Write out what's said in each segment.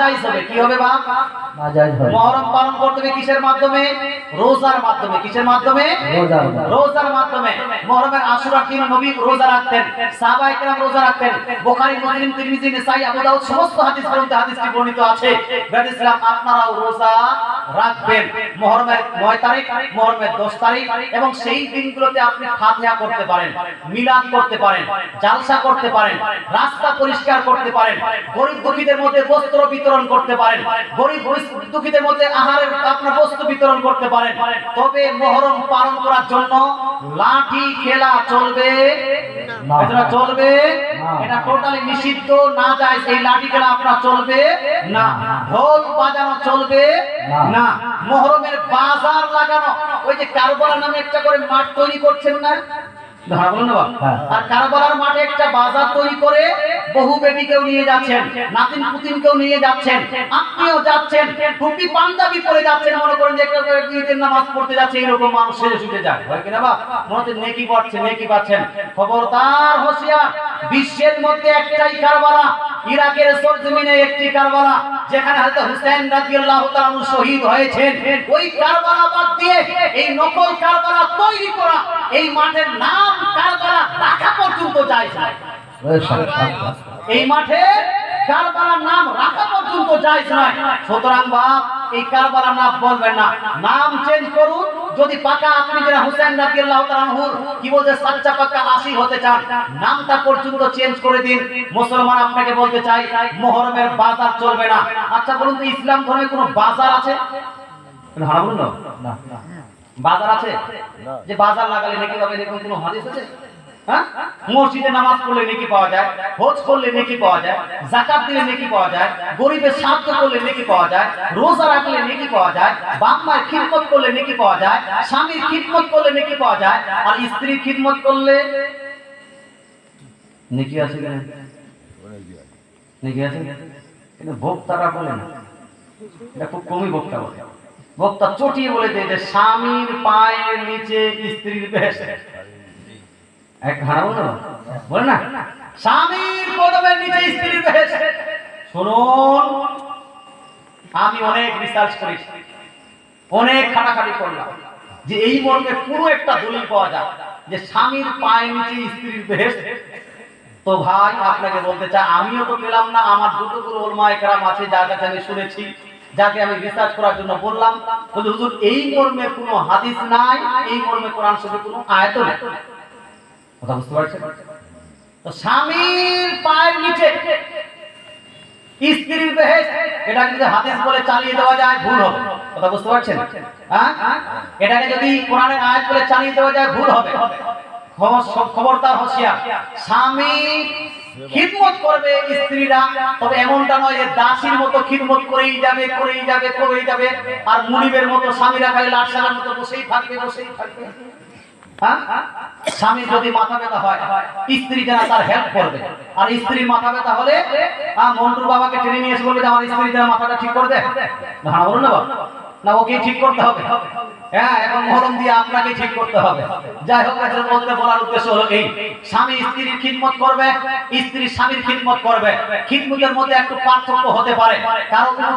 নাজায়েজ হবে। কি হবে বাপ? নাজায়েজ হবে। মুহররম পালন করতে হবে কিসের মাধ্যমে? রোজার মাধ্যমে। কিসের মাধ্যমে? রোজার মাধ্যমে। মুহররমের আশুরার দিন নবী রোজা রাখতেন, সাহাবায়ে কেরাম রোজা রাখতেন। বুখারী, মুসলিম, তিরমিজি, নাসাঈ, আবু দাউদ সমস্ত হাদিস গ্রন্থে হাদিসটি বর্ণিত আছে। ব্রাদার ইসলাম, আপনারাও রোজা রাখবেন। মুহররমের 9 তারিখ, মুহররমের 10 তারিখ এবং সেই দিনগুলোতে আপনি ফাতিহা করতে পারেন, মিলাদ করতে পারেন, জালসা করতে পারেন, রাস্তা পরিষ্কার করতে পারেন, গরিব দুঃখীদের মধ্যে বস্ত্র বিতরণ করতে পারেন, গরিব দুঃখীদের মধ্যে আহারের আপনার বস্তু বিতরণ করতে পারেন। তবে মুহররম পালন করার জন্য লাঠি খেলা চলবে না। এটা চলবে না, এটা টোটালি নিষিদ্ধ, নাজায়েজ। এই লাঠি খেলা আপনার চলবে না, ঢোল বাজানো চলবে না। মুহররমের বাজার লাগানো, ওই যে কারবালা নামে একটা করে মাঠ তৈরি করছেন না, আর কারবালার মাঠে একটা বাজার তৈরি করে বহু বেটিকেও নিয়ে যাচ্ছেন, নাতিন পুতিনকেও নিয়ে যাচ্ছেন, আপনিও যাচ্ছেন, টুপি পাঞ্জাবি পরে যাচ্ছেন, মনে করেন যে একটা ঈদের নামাজ পড়তে যাচ্ছে, এরকম মানুষ সেজে সুজে যায়, হয় কিনা বাপ? মনে হচ্ছে নেকি পাচ্ছেন, নেকি পাচ্ছেন। খবরদার, হোশিয়ার। বিশ্বের মধ্যে একটাই কারবালা, ইরাকের সরজমিনে একটি কারবালা, যেখানে হযরত হুসাইন রাদিয়াল্লাহু তাআলা আনহু শহীদ হয়েছেন। ওই কারবালা বাদ দিয়ে এই নকল কারবালা তৈরি করা, এই মাঠের নাম কারবালা রাখা পর্যন্ত জায়েজ নয়। এই মাঠে কারবালার নাম রাখা পর্যন্ত জায়েজ নয়। সুতরাং বাপ, এই কারবালা নাম বলবেন না, নাম চেঞ্জ করুন। যদি পাকা আপনি যারা হুসাইন রাদিয়াল্লাহু তাআলা আনহুর কি বলতে সাচ্চা পাকা আশি হতে চান, নামটা পর্যন্ত চেঞ্জ করে দিন। মুসলমান আপনাকে বলতে চাই, মুহররমের বাজার চলবে না। আচ্ছা বলুন তো, ইসলাম ধর্মে কোনো বাজার আছে? হ্যাঁ বলুন না। বাজার আছে? যে বাজার লাগালে নেকি পাবে, এরকম কোনো হাদিস আছে? হ্যাঁ, মসজিদে নামাজ পড়লে নেকি পাওয়া যায়, হজ করলে নেকি পাওয়া যায়, যাকাত দিলে নেকি পাওয়া যায়, গরিবের সাহায্য করলে নেকি পাওয়া যায়, রোজা রাখলে নেকি পাওয়া যায়, বাপ মায়ের খিদমত করলে নেকি পাওয়া যায়, স্বামীর খিদমত করলে নেকি পাওয়া যায়, আর স্ত্রীর খিদমত করলে নেকি আছে কিনা? নেকি আছে, কিন্তু ভোক্তারা বলে না, এটা খুব কমই ভোক্তা বলে। বক্তা চটিয়ে বলে দেয় যে স্বামীর পায়ের নিচে স্ত্রীর বেহেশত। এক হারাবো না, বলে না, স্বামীর কদমের নিচে স্ত্রীর বেহেশত। শুনুন, আমি অনেক রিসার্চ করেছি, অনেক খাটাখাটি করলাম যে এই মর্মে পুরো একটা দলিল পাওয়া যায় যে স্বামীর পায়ের নিচে স্ত্রীর বেহেশত। তো ভাই, আপনাকে বলতে চাই, আমিও তো পেলাম না। আমার যতগুলো উলামায়ে কেরাম আছে, যার কাছে আমি শুনেছি, যাকে আমি রিসার্চ করার জন্য বললাম, বলে হুজুর এই মর্মে কোনো হাদিস নাই, এই মর্মে কোরআন শরীফে কোনো আয়াত নেই। কথা বুঝতে পারছেন? তো স্বামীর পায়ের নিচে স্ত্রীর বেহেশত, এটা যদি হাদিস বলে চালিয়ে দেওয়া যায়, ভুল হবে। কথা বুঝতে পারছেন? হ্যাঁ, এটাকে যদি কোরআনের আয়াত বলে চালিয়ে দেওয়া যায়, ভুল হবে। খবরদার, হোশিয়ার। স্বামী খিদমত করবে স্ত্রীরা, তবে এমনটা নয় যে দাসীর মতো খিদমত করেই যাবে, করেই যাবে, করেই যাবে, আর মুনিবের মতো স্বামীরা খালি লাটসালার মতো বসেই থাকবে, বসেই থাকবে। হ্যাঁ, স্বামী যদি মাথা ব্যথা হয়, স্ত্রী যেন তার হেল্প করবে, আর স্ত্রীর মাথা ব্যথা হলে মন্টুর বাবাকে টেনে নিয়ে এসে বলবে যে আমার স্ত্রী যেন মাথাটা ঠিক করে দেয়। না বলুন না, না ওকে ঠিক করতে হবে। হ্যাঁ, এখন মুহররম দিয়ে আপনাকে ঠিক করতে হবে। যাই হোক, এটা বলতে বলার উদ্দেশ্য হলো এই, স্বামী স্ত্রীর খিদমত করবে, স্ত্রী স্বামীর খিদমত করবে। খিদমতের মধ্যে একটু পার্থক্য হতে পারে,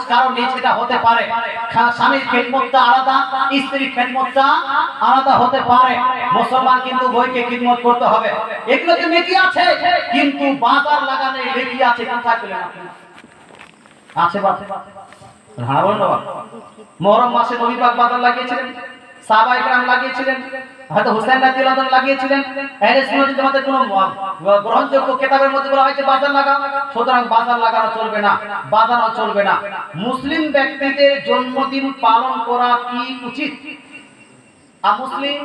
কারো নিজ এটা হতে পারে। স্বামীর খিদমতটা আলাদা, স্ত্রীর খিদমতটা আলাদা হতে পারে। মুসলমান কিন্তু বইকে খিদমত করতে হবে। এগুলোতে নেকি আছে, কিন্তু বাজার লাগানে নেকি আছে কোথায় পেলেন আপনি? আছে বাবা? হ্যাঁ বলুন বাবা। মুহররম মাসে নবী পাক বাজার লাগিয়েছিলেন, সাহাবায়ে কেরাম লাগিয়েছিলেন, হযরত হুসাইন রাদিয়াল্লাহু তাআলা লাগিয়েছিলেন। আহলে সুন্নাত জামাতের কোন গ্রহণযোগ্য কিতাবের মধ্যে বলা হয়েছে বাজার লাগা। সুতরাং বাজার লাগানো চলবে না, বাজারও চলবে না। মুসলিম ব্যক্তিদের জন্মদিন পালন করা কি উচিত? A Muslim,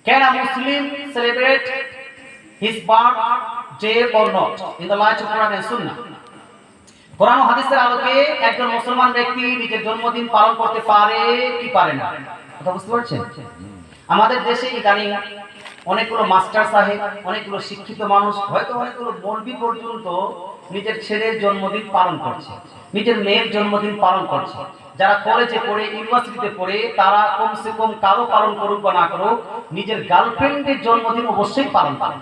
can a Muslim celebrate his birthday or not in the light of Quran and Sunnah? কোরআন ও হাদিসের আলোকে একজন মুসলমান ব্যক্তি নিজের জন্মদিন পালন করতে পারে কি পারে না? কথা বুঝতে পারছেন? আমাদের দেশে ইদানিং অনেকগুলো মাস্টার সাহেব, অনেকগুলো শিক্ষিত মানুষ, হয়তো অনেকগুলো মৌলবি পর্যন্ত নিজের ছেলের জন্মদিন পালন করছে, নিজের মেয়ের জন্মদিন পালন করছে। যারা কলেজে পড়ে, ইউনিভার্সিটিতে পড়ে, তারা কমসে কম কারো পালন করুক বা না করুক, নিজের গার্লফ্রেন্ডের জন্মদিন অবশ্যই পালন করে।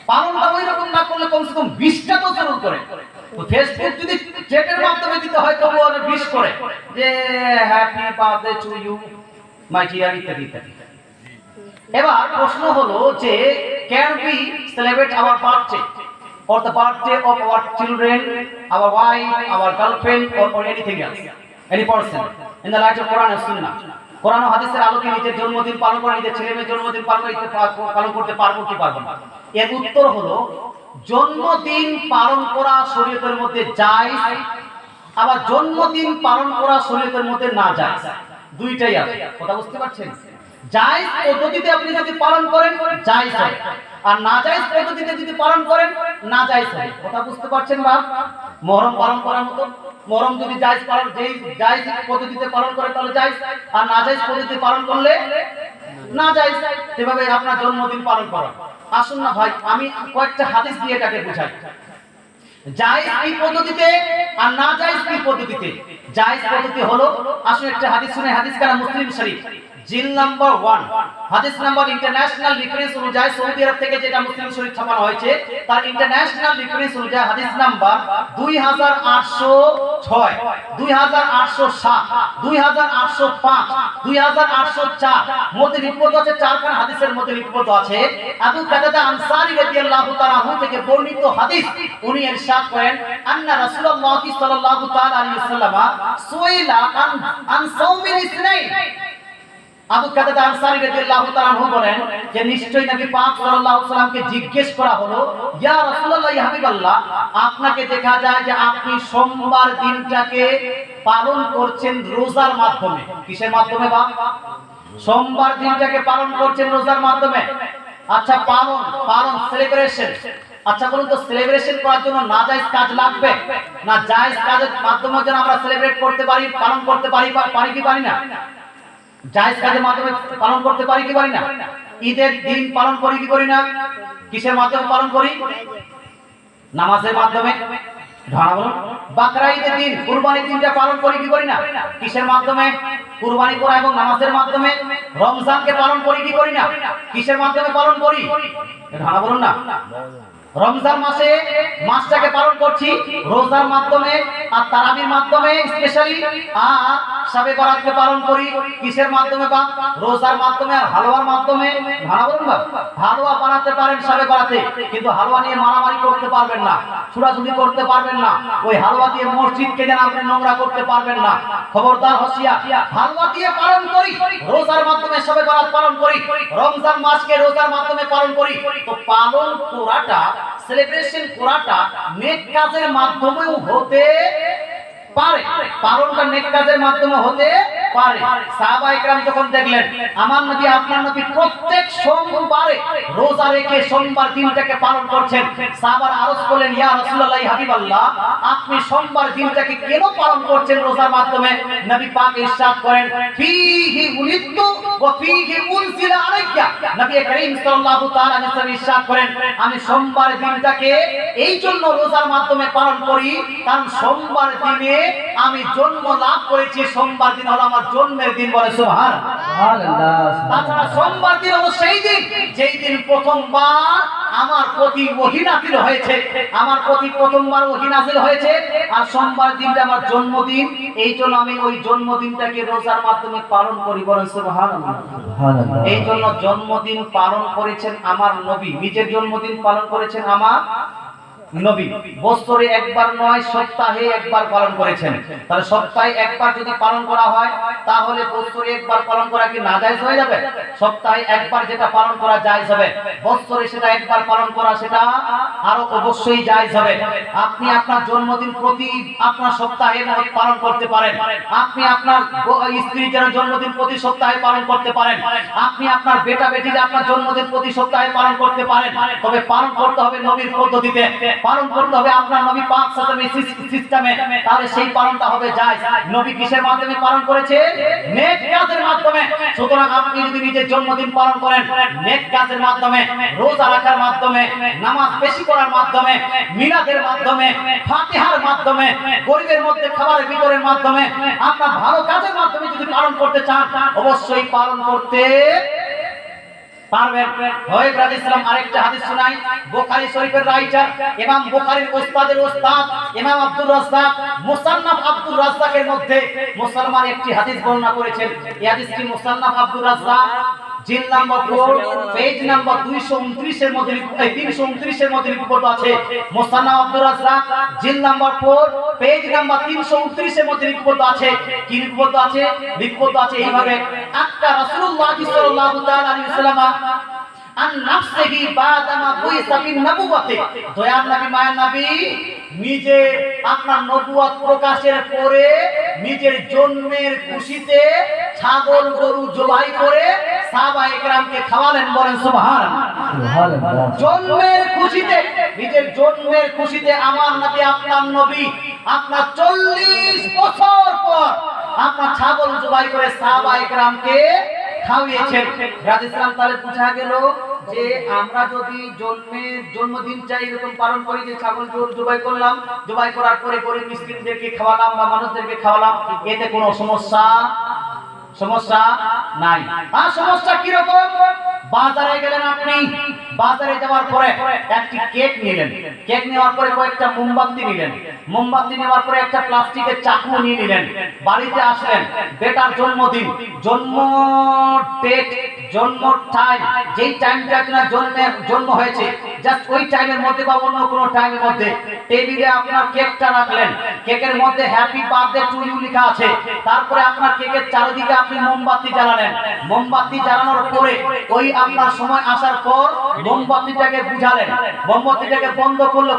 পালনটা ওই রকম না করলে কমসে কম 20টা তো জরুর করে। তো ফেসবুক যদি চ্যাটের মাধ্যমে দিতে হয় তবু ওরা বিশ করে যে happy birthday to you my dear ইত্যাদি ইত্যাদি। এবার প্রশ্ন হলো যে can we celebrate our birthday or the birthday of our children, our wife, our girlfriend, or anything else, any person in the light of Quran and Sunnah? কোরআন ও হাদিসের আলোকে নিজের জন্মদিন পালন করা, নিজের ছেলে মেয়ের জন্মদিন পালন করতে পারবো কি পারবো না? এর উত্তর হলো জন্মদিন পালন করা শরীয়তের মধ্যে জায়েজ, আবার জন্মদিন পালন করা শরীয়তের মধ্যে না জায়েজ, দুইটাই আছে। কথা বুঝতে পারছেন? জায়েজ পদ্ধতিতে আপনি যদি পালন করেন জায়েজ হবে, আর নাজায়েজ পদ্ধতিতে যদি পালন করেন নাজায়েজ হবে। কথা বুঝতে পারছেন বা? মুহররম পালন করার মতো, মুহররম যদি জায়েজ পালন, যেই জায়েজ পদ্ধতিতে পালন করে তাহলে জায়েজ, আর নাজায়েজ পদ্ধতিতে পালন করলে নাজায়েজ। যেভাবে আপনার জন্মদিন পালন করা। আসুন না ভাই, আমি কয়েকটা হাদিস দিয়ে এটাকে বোঝাই। জায়েজ কি পদ্ধতিতে আর নাজায়েজ কি পদ্ধতিতে? জায়েজ পদ্ধতি হলো, আসুন একটা হাদিস শুনে, হাদিস কারা মুসলিম শরীফ জিল নাম্বার 1, হাদিস নাম্বার ইন্টারন্যাশনাল রেফারেন্স অনুযায়ী সৌদি আরব থেকে যেটা মুসলিম শরীফ ছাপানো হয়েছে তার ইন্টারন্যাশনাল রেফারেন্স অনুযায়ী হাদিস নাম্বার 2806, 2807, 2805, 2804 মধ্যে রিপোর্ট আছে। চারখানা হাদিসের মধ্যে রিপোর্ট আছে। আবু কাতাদা আনসারী রাদিয়াল্লাহু তাআলা আনহু থেকে বর্ণিত হাদিস, উনি ইরশাদ করেন আন্না রাসূলুল্লাহ সাল্লাল্লাহু তাআলা আলাইহি ওয়াসাল্লাম সুইলা আন সাওমিল ইসনাইন। আবু কাতাদা আনসারী রাদিয়াল্লাহু তাআলা আনহু বলেন যে নিশ্চয়ই নবী পাক সাল্লাল্লাহু আলাইহি ওয়াসাল্লামকে জিজ্ঞেস করা হলো, ইয়া রাসূলুল্লাহ, ইয়া হাবিবাল্লাহ, আপনাকে দেখা যায় যে আপনি সোমবার দিনটাকে পালন করছেন রোজার মাধ্যমে। কিসের মাধ্যমে বা? সোমবার দিনটাকে পালন করছেন রোজার মাধ্যমে। আচ্ছা, পালন সেলিব্রেশন। আচ্ছা বলুন তো, সেলিব্রেশন করার জন্য নাজায়েজ কাজ লাগবে না জায়েজ কাজের মাধ্যমে যেন আমরা সেলিব্রেট করতে পারি, পালন করতে পারি কি পারি না? জায়েজ কাজের মাধ্যমে পালন করতে পারি কি পারি না? ঈদের দিন পালন করি কি করি না? কিসের মাধ্যমে পালন করি? নামাজের মাধ্যমে। বাকরা ঈদের দিন, কুরবানির দিনটা পালন করি কি করি না? কিসের মাধ্যমে? কুরবানি করা এবং নামাজের মাধ্যমে। রমজানকে পালন করি কি করি না? কিসের মাধ্যমে পালন করি? ধারা বলুন না। রমজান মাসটাকে পালন করছি রোজার মাধ্যমে আর তারাবির মাধ্যমে, স্পেশালি আর শবে বরাতকে পালন করি কিসের মাধ্যমে বা? রোজার মাধ্যমে আর হালুয়ার মাধ্যমে। ভালো বলুন না, হালুয়া বানাতে পারেন শবে বরাতে, কিন্তু হালুয়া নিয়ে মারামারি করতে পারবেন না, ছুড়াছুড়ি করতে পারবেন না, ওই হালুয়া দিয়ে মসজিদকে যেন আপনি নোংরা করতে পারবেন না। খবরদার, হুঁশিয়ার। হালুয়া দিয়ে পালন করি রোজার মাধ্যমে, শবে বরাত পালন করি, রমজান মাসকে রোজার মাধ্যমে পালন করি। তো পালন করাটা, সেলিব্রেশন করাটা নেক কাজের মাধ্যমেও হতে পারে, পালনটা নেক কাজের মাধ্যমে হতে পারে। সাহাবায়ে কেরাম যখন দেখলেন আমার নবী, আপনার নবী প্রত্যেক সোমবারে রোজা রেখে সোমবার দিনটাকে পালন করছেন, সাহাবারা আরজ করলেন, ইয়া রাসূলুল্লাহ, ইয়া হাবিবাল্লাহ, আপনি সোমবার দিনটাকে কেন পালন করছেন রোজার মাধ্যমে? নবী পাক ইরশাদ করেন, ফীহি উলিদতু ওয়া ফীহি উনজিলা আলাইয়া। নবী করিম সাল্লাল্লাহু তাআলা আলাইহি ওয়াসাল্লাম ইরশাদ করেন, আমি সোমবার দিনটাকে এই জন্য রোজার মাধ্যমে পালন করি কারণ সোমবার দিনে আমি জন্ম লাভ করেছি, সোমবার দিন হলো আমার জন্মের দিন। বলে সুবহানাল্লাহ। তাছাড়া সোমবার দিন হলো সেই দিন যেই দিন প্রথমবার আমার প্রতি ওহী নাযিল হয়েছে, আমার প্রতি প্রথমবার ওহী নাযিল হয়েছে, আর সোমবার দিনটা আমার জন্মদিন, এই জন্য আমি ওই জন্মদিনটাকে রোজার মাধ্যমে পালন করি। বলেন সুবহানাল্লাহ। এই জন্য জন্মদিন পালন করেছেন আমার নবী, নিজের জন্মদিন পালন করেছেন আমার নবী। বছরে একবার নয়, সপ্তাহে একবার পালন করেছেন। তাহলে সপ্তাহে একবার যদি পালন করা হয় তাহলে বছরে একবার পালন করা কি নাজায়েজ হয়ে যাবে? সপ্তাহে একবার যেটা পালন করা জায়েজ হবে, বছরে সেটা একবার পালন করা সেটা আরো অবশ্যই জায়েজ হবে। আপনি আপনার জন্মদিন প্রতি আপনার সপ্তাহে পালন করতে পারেন, আপনি আপনার স্ত্রীর জন্মদিন প্রতি সপ্তাহে পালন করতে পারেন, আপনি আপনার বেটা বেটির আপনার জন্মদিন প্রতি সপ্তাহে পালন করতে পারেন। তবে পালন করতে হবে নবীর পদ্ধতিতে, পালন করতে হবে আপনার নবী পাক সাল্লাল্লাহু আলাইহি ওয়াসাল্লামের সিস্টেমে, তাহলে সেই পালনটা হবে জায়েজ। নবী কিসের মাধ্যমে পালন করেছে? নেক কাজের মাধ্যমে। সুতরাং আপনি যদি নিজের জন্মদিন পালন করেন নেক কাজের মাধ্যমে, রোজা রাখার মাধ্যমে, নামাজ বেশি করার মাধ্যমে, মিলাদের মাধ্যমে, ফাতিহার মাধ্যমে, গরিবের মধ্যে খাবারের বিতরণের মাধ্যমে, আপনার ভালো কাজের মাধ্যমে যদি পালন করতে চান অবশ্যই পালন করতে পারবেন? হয় ব্রাদার ইসলাম আরেকটা হাদিস শোনাই, বুখারী শরীফের রাইটার ইমাম বুখারীর ওস্তাদের ওস্তাদ ইমাম আব্দুর রাজ্জাক মুসান্নাফ আব্দুর রাজ্জাকের মধ্যে মুসলমান একটি হাদিস বর্ণনা করেছেন। এই হাদিসটি মুসান্নাফ আব্দুর রাজ্জাক জিল নাম্বার 4 পেজ নাম্বার 229 এর মধ্যে 329 এর মধ্যে লিপিবদ্ধ আছে। মুসান্নাফ আব্দুর রাজ্জাক জিল নাম্বার 4 পেজ নাম্বার 329 এর মধ্যে লিপিবদ্ধ আছে। কি লিপিবদ্ধ আছে? লিপিবদ্ধ আছে এইভাবে, আক্কা রাসূলুল্লাহ সাল্লাল্লাহু তাআলা আলাইহি ওয়াসাল্লাম আন নাফসিহি বাদামা বুইসা বিন নবুওয়াতি, দয়ার নবী মায়ার নবী নিজে আপনার নবুয়ত প্রকাশের পরে নিজের জন্মের খুশিতে ছাগল গরু জবাই করে সাহাবায়ে কেরামকে খাওয়ালেন। বলেন সুবহানাল্লাহ। জন্মের খুশিতে, নিজের জন্মের খুশিতে আমার নবী আপনার নবী আপনার 40 বছর পর আপনার ছাগল জবাই করে সাহাবায়ে কেরামকে খাওয়িয়েছেন। ব্রাদার ইসলাম তাহলে বুঝা গেল যে আমরা যদি জন্মদিনটা এরকম পালন করি যে ছাগল জবাই করলাম, জবাই করার পরে গরিব মিসকিনদেরকে খাওয়ালাম বা মানুষদেরকে খাওয়ালাম, এতে কোনো সমস্যা নাই। আর সমস্যা কি রকম? বাজারে গেলেন আপনি, বাজারে যাওয়ার পরে একটি কেক নিলেন, কেক নেওয়ার পরে কয়েকটা মোমবাতি নিলেন, মোমবাতি নেওয়ার পরে একটা প্লাস্টিকের চাকু নিয়ে নিলেন, বাড়িতে আসলেন, বেটার জন্মদিন, জন্ম ডেট, জন্ম টাইম, যেই টাইমটা আপনার জন্ম হয়েছে জাস্ট ওই টাইমের মধ্যে বা অন্য কোনো টাইমের মধ্যে টেবিলে আপনার কেকটা রাখলেন, কেকের মধ্যে হ্যাপি বার্থডে টু ইউ লেখা আছে। তারপরে আপনার কেকের চারিদিকে আপনি মোমবাতি জ্বালালেন, মোমবাতি জ্বালানোর পরে ওই আপনার সময় আসার পর মোমবাতিটাকে বুঝালেন, মোমবাতিটাকে বন্ধ করলো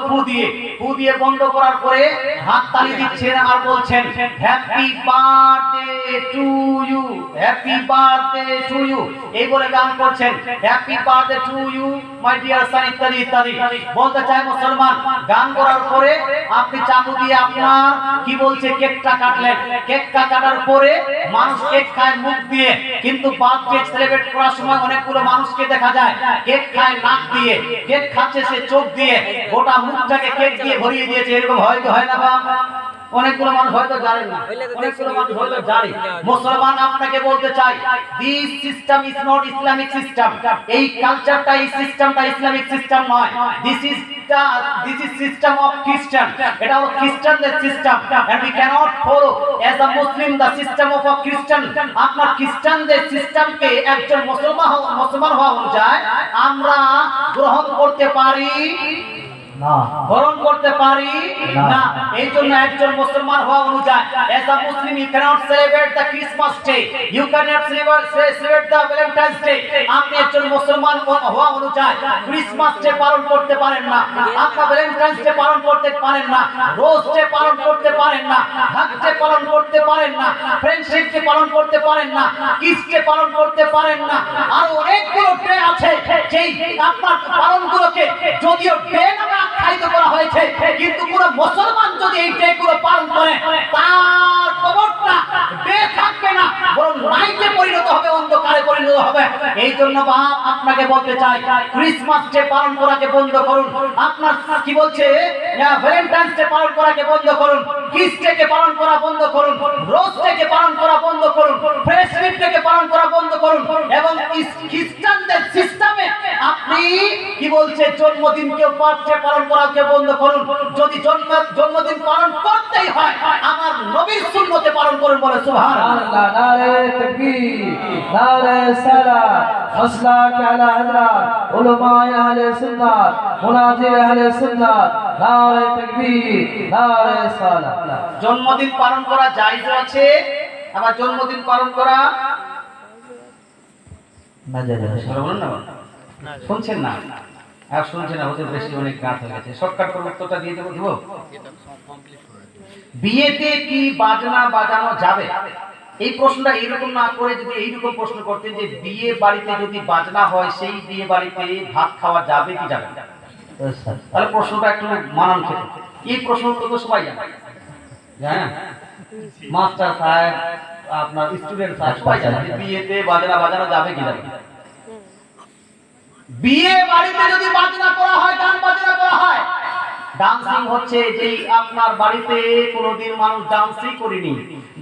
ফু দিয়ে বন্ধ করার পরে হাত তালি দিচ্ছেন আর বলছেন happy birthday to you, happy birthday to you, এই বলে গান করছেন happy birthday to you my dear son ইত্যাদি ইত্যাদি বলতে চাই মুসলমান। গান করার পরে আপনি চাকু দিয়ে আপনার কি বলছে কেকটা কাটলেন, কেকটা কাটার পরে মানুষ কেক খায় মুখ দিয়ে, কিন্তু বার্থডে সেলিব্রেট করার সময় অনেকগুলো মানুষকে দেখা যায় কেক খায় নাক দিয়ে, কেক খাচ্ছে সে চোখ দিয়ে, গোটা মুখটাকে কেক দিয়ে ভরিয়ে দিয়েছে। এরকম হয়তো হয় না বাবা? অনেকগুলো মানুষ হয়তো জানেন না, অনেকগুলো মানুষ হয়তো জানে। মুসলমান আপনাকে বলতে চাই this system is not Islamic system, এই কালচারটা, এই সিস্টেমটা ইসলামিক সিস্টেম নয়। This is system of Christian, এটা হলো খ্রিস্টানদের system, and we cannot follow as a Muslim the system of a Christian। আপনার খ্রিস্টানদের সিস্টেমকে একজন মুসলমান হওয়া অনুযায়ী আমরা গ্রহণ করতে পারি না, গ্রহণ করতে পারি না। এই জন্য একজন মুসলমান হওয়া অনুযায়ী as a Muslim you cannot celebrate the Christmas day, you cannot celebrate the Valentine's day। আপনি একজন মুসলমান হওয়া অনুযায়ী ক্রিসমাস ডে পালন করতে পারেন না, আপনার ভ্যালেন্টাইন্স ডে পালন করতে পারেন না, রোজ ডে পালন করতে পারেন না, হাগ ডে পালন করতে পারেন না, ফ্রেন্ডশিপ ডে পালন করতে পারেন না, কিস ডে পালন করতে পারেন না। আর অনেকগুলো ডে আছে যেই আপনার পালনগুলোকে যদিও ডে নামে আখ্যায়িত করা হয়েছে, কিন্তু কোন মুসলমান যদি এই ডেগুলো পালন করে তার কবরটা ডে থাকবে না, বরং নাইটে পরিণত হবে, অন্ধকারে পরিণত হবে। এই জন্য বাপ আপনাকে বলতে চাই ক্রিসমাস ডে পালন করাকে বন্ধ করুন, আপনার কি বলছে ভ্যালেন্টাইন্স ডে পালন করাকে বন্ধ করুন, কিস ডে পালন করা বন্ধ করুন, রোজ ডে পালন করা বন্ধ করুন, ফ্রেন্ডশিপ ডে পালন করা বন্ধ করুন, এবং খ্রিস্টানদের সিস্টেমে আপনি কি বলছে জন্মদিনকে বার্থডে পালন করাকে বন্ধ করুন। যদি জন্মদিন পালন করতেই হয় আমার নবীর সুন্নতে পালন করুন। বলে সুবহানাল্লাহ। নারে তাকবীর, নারে সালাত, মাসলাক আলা হযরত উলামায়ে আহলে সুন্নাত, মুনাজির আহলে সুন্নাত, নারে তাকবীর, নারে সালাত। জন্মদিন পালন করা জায়েজ আছে, আবার জন্মদিন পালন করা না জায়েজ আছে। বলুন না, শুনছেন না? আর শুনছেন না, ওদের বেশি অনেক গাঁট হয়ে গেছে। শর্টকাট করে উত্তরটা দিয়ে দেবো। বিয়েতে কি বাজনা বাজানো যাবে? এই প্রশ্নটা এইরকম না করে যদি এইরকম প্রশ্ন করতেন যে বিয়ে বাড়িতে যদি বাজনা হয় সেই বিয়ে বাড়িতে ভাত খাওয়া যাবে কি যাবে না, তাহলে প্রশ্নটা একটু মানান খেত। এই প্রশ্ন তো সবাই জানে, হ্যাঁ, মাস্টার সাহেব, আপনার স্টুডেন্ট সাহেব সবাই জানে বিয়েতে বাজনা বাজানো যাবে কি যাবে। বিয়ে বাড়িতে যদি বাজনা করা হয়, গান বাজনা করা হয়, ডান্সিং হচ্ছে যে আপনার বাড়িতে কোনোদিন মানুষ ডান্সই করেনি,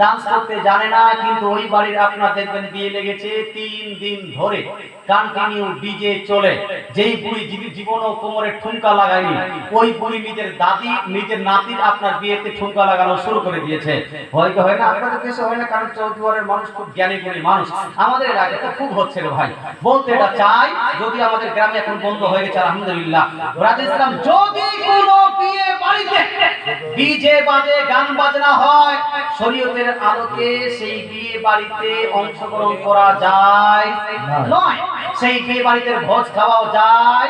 ডান্স করতে জানে না, কিন্তু ওই বাড়ির আপনার দেখবেন বিয়ে লেগেছে 3 দিন ধরে কন্টিনিউ ডিজে চলে। যেই বুড়ি জীবনও কোমরে ঠুনকা লাগায়নি, ওই বুড়ি নিজের দাদি নিজের নাতির আপনার বিয়েতে ঠুনকা লাগানো শুরু করে দিয়েছে। হয়তো হয় না আপনাদের দেশে, হয় না, কারণ চৌদ্দুয়ারের মানুষ খুব জ্ঞানী গুণী মানুষ। আমাদের এলাকাতে খুব হচ্ছে রে ভাই, বলতে এটা চাই, যদি আমাদের গ্রামে এখন বন্ধ হয়ে গেছে আলহামদুলিল্লাহ। ব্রাদার ইসলাম, যদি কোনো বিয়ে বাড়িতে ডিজে বাজে গান বাজনা হয়, শরীয়তের আলোকে সেই বিয়ে বাড়িতে অংশগ্রহণ করা যায় নয়, সেই বিয়ে বাড়িতে ভোজ খাওয়াও যায়